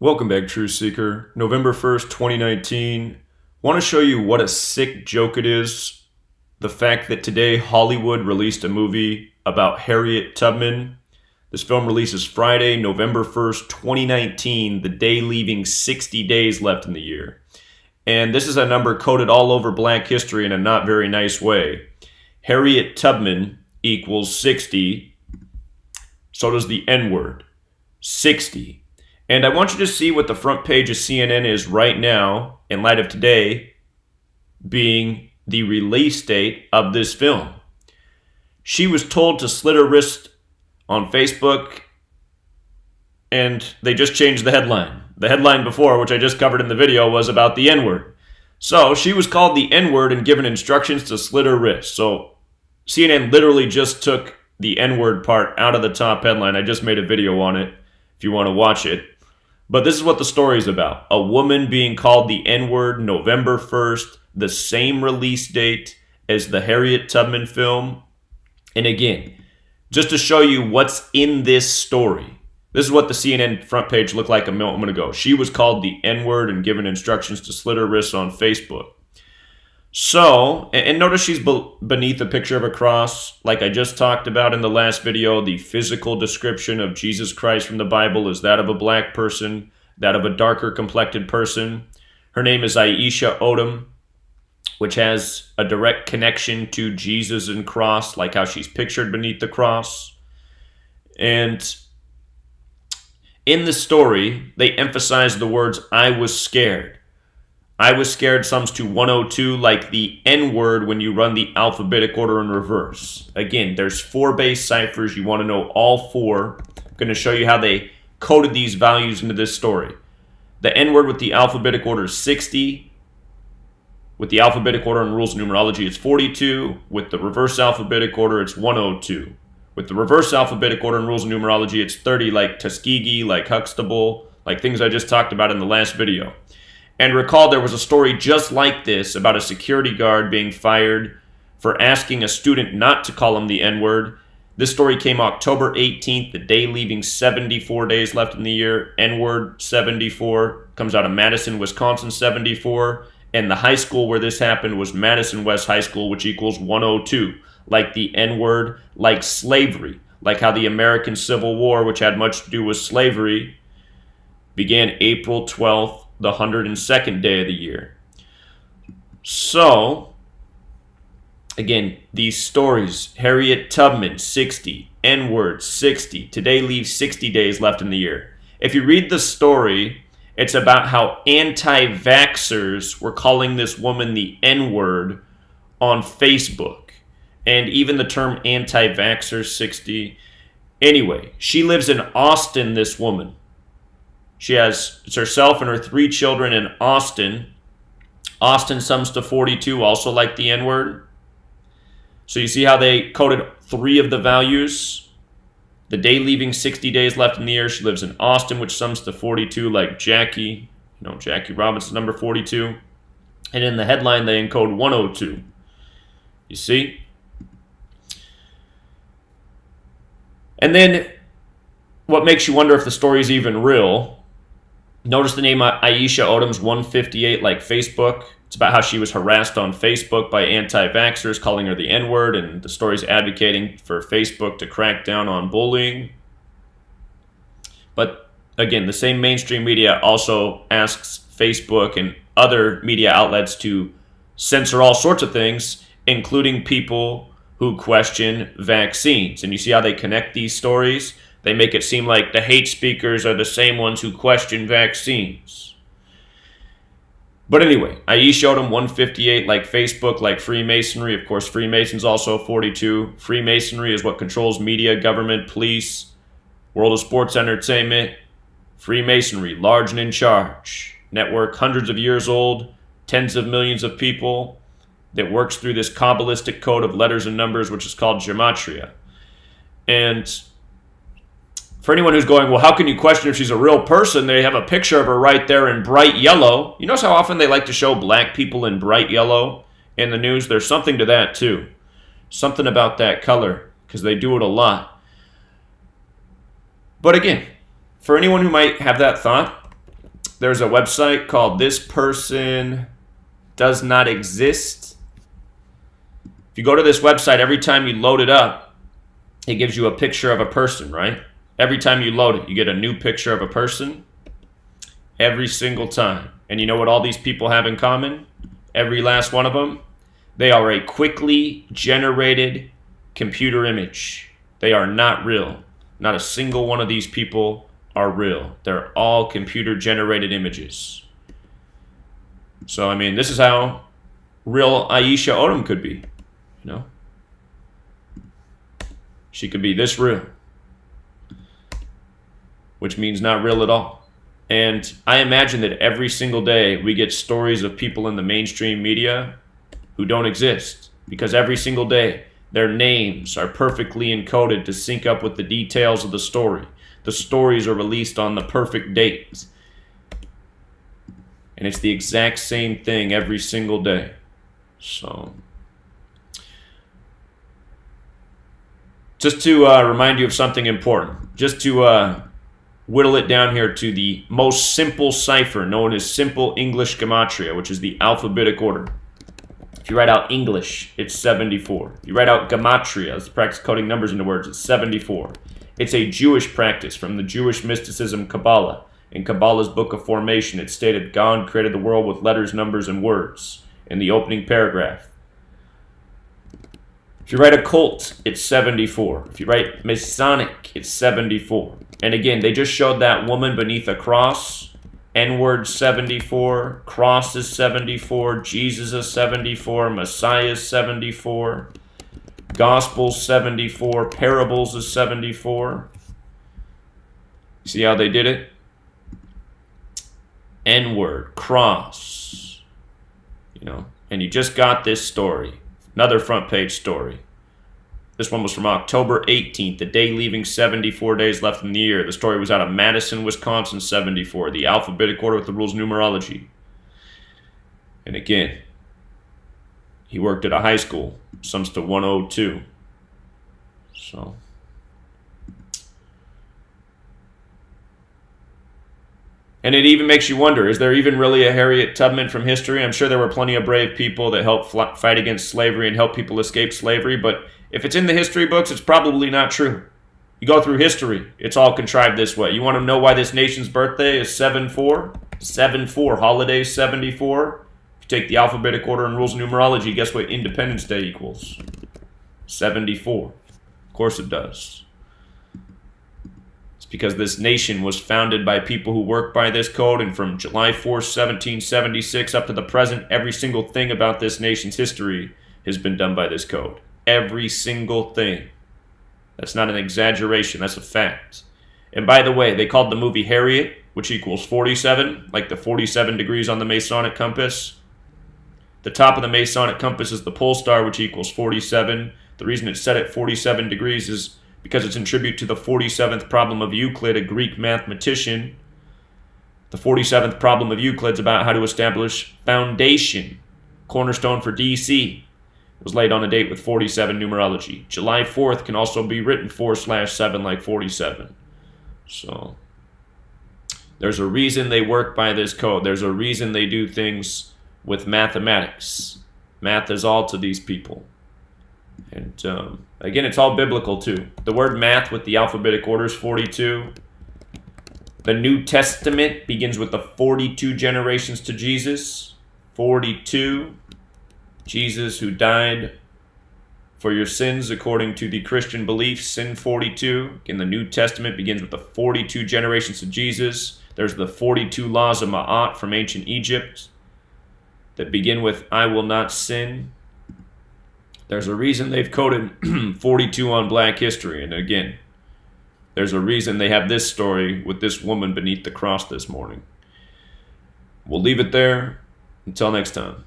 Welcome back, Truth Seeker. November 1st, 2019. Want to show you what a sick joke it is. The fact that today Hollywood released a movie about Harriet Tubman. This film releases Friday, November 1st, 2019, the day leaving 60 days left in the year. And this is a number coded all over Black history in a not very nice way. Harriet Tubman equals 60. So does the N-word. 60. And I want you to see what the front page of CNN is right now, in light of today being the release date of this film. She was told to slit her wrist on Facebook, and they just changed the headline. The headline before, which I just covered in the video, was about the N-word. So she was called the N-word and given instructions to slit her wrist. So CNN literally just took the N-word part out of the top headline. I just made a video on it if you want to watch it. But this is what the story is about. A woman being called the N-word November 1st, the same release date as the Harriet Tubman film. And again, just to show you what's in this story, this is what the CNN front page looked like a moment ago. She was called the N-word and given instructions to slit her wrists on Facebook. So, and notice she's beneath a picture of a cross. Like I just talked about in the last video, the physical description of Jesus Christ from the Bible is that of a black person, that of a darker complected person. Her name is Aisha Odom, which has a direct connection to Jesus and cross, like how she's pictured beneath the cross. And in the story, they emphasize the words, "I was scared." I was scared sums to 102, like the N-word when you run the alphabetic order in reverse. Again, there's 4 base ciphers. You want to know all 4. I'm going to show you how they coded these values into this story. The N-word with the alphabetic order is 60. With the alphabetic order and rules of numerology, it's 42. With the reverse alphabetic order, it's 102. With the reverse alphabetic order and rules of numerology, it's 30, like Tuskegee, like Huxtable, like things I just talked about in the last video. And recall there was a story just like this about a security guard being fired for asking a student not to call him the N-word. This story came October 18th, the day leaving 74 days left in the year. N-word 74, comes out of Madison, Wisconsin 74. And the high school where this happened was Madison West High School, which equals 102. Like the N-word, like slavery. Like how the American Civil War, which had much to do with slavery, began April 12th. The 102nd day of the year. So, again, these stories, Harriet Tubman, 60, N-word, 60. Today leaves 60 days left in the year. If you read the story, it's about how anti-vaxxers were calling this woman the N-word on Facebook. And even the term anti-vaxxer, 60. Anyway, she lives in Austin, this woman. She has herself and her 3 children in Austin. Austin sums to 42, also like the N-word. So you see how they coded 3 of the values? The day leaving 60 days left in the year, she lives in Austin, which sums to 42, like Jackie. Jackie Robinson, number 42. And in the headline, they encode 102. You see? And then, what makes you wonder if the story is even real? Notice the name Aisha Odom's 158, like Facebook. It's about how she was harassed on Facebook by anti-vaxxers, calling her the N-word, and the story's advocating for Facebook to crack down on bullying. But again, the same mainstream media also asks Facebook and other media outlets to censor all sorts of things, including people who question vaccines. And you see how they connect these stories? They make it seem like the hate speakers are the same ones who question vaccines. But anyway, Aisha Odom 158, like Facebook, like Freemasonry. Of course, Freemasons also 42. Freemasonry is what controls media, government, police, world of sports entertainment. Freemasonry, large and in charge. Network hundreds of years old, tens of millions of people, that works through this Kabbalistic code of letters and numbers, which is called Gematria. And for anyone who's going, well, how can you question if she's a real person? They have a picture of her right there in bright yellow. You notice how often they like to show black people in bright yellow in the news? There's something to that, too. Something about that color, because they do it a lot. But again, for anyone who might have that thought, There's a website called This Person Does Not Exist. If you go to this website, every time you load it up, it gives you a picture of a person, right? Every time you load it, you get a new picture of a person. Every single time. And you know what all these people have in common? Every last one of them? They are a quickly generated computer image. They are not real. Not a single one of these people are real. They're all computer generated images. So, I mean, this is how real Aisha Odom could be, you know? She could be this real, which means not real at all. And I imagine that every single day we get stories of people in the mainstream media who don't exist, because every single day their names are perfectly encoded to sync up with the details of the story. The stories are released on the perfect date. And it's the exact same thing every single day. So, just to remind you of something important, just to whittle it down here to the most simple cipher known as simple English Gematria, which is the alphabetic order. If you write out English, it's 74. If you write out Gematria, that's the practice of coding numbers into words, it's 74. It's a Jewish practice from the Jewish mysticism Kabbalah. In Kabbalah's Book of Formation, it stated God created the world with letters, numbers, and words in the opening paragraph. If you write occult, it's 74. If you write Masonic, it's 74. And again, they just showed that woman beneath a cross. N-word 74, cross is 74, Jesus is 74, Messiah is 74, Gospels 74, parables is 74. See how they did it? N-word, cross, you know, and you just got this story, another front page story. This one was from October 18th, the day leaving 74 days left in the year. The story was out of Madison, Wisconsin, 74, the alphabetic order with the rules numerology. And again, he worked at a high school, sums to 102. So, and it even makes you wonder, is there even really a Harriet Tubman from history? I'm sure there were plenty of brave people that helped fight against slavery and help people escape slavery, but if it's in the history books, it's probably not true. You go through history, it's all contrived this way. You want to know why this nation's birthday is 7-4? 7-4, holiday 74. If you take the alphabetic order and rules of numerology, guess what Independence Day equals? 74. Of course it does. It's because this nation was founded by people who work by this code, and from July 4th, 1776 up to the present, every single thing about this nation's history has been done by this code. Every single thing. That's not an exaggeration, that's a fact. And by the way, they called the movie Harriet, which equals 47, like the 47 degrees on the Masonic compass. The top of the Masonic compass is the pole star, which equals 47. The reason it's set at 47 degrees is because it's in tribute to the 47th problem of Euclid, a Greek mathematician. The 47th problem of Euclid's about how to establish foundation, cornerstone for DC. Was laid on a date with 47 numerology. July 4th can also be written 4/7 like 47. So there's a reason they work by this code. There's a reason they do things with mathematics. Math is all to these people. And again, it's all biblical too. The word math with the alphabetic order is 42. The New Testament begins with the 42 generations to Jesus. 42. Jesus, who died for your sins according to the Christian belief, sin 42. In the New Testament begins with the 42 generations to Jesus. There's the 42 laws of M.o.r from ancient Egypt that begin with I will not sin. There's a reason they've coded 42 on Black history. And again, there's a reason they have this story with this woman beneath the cross this morning. We'll leave it there. Until next time.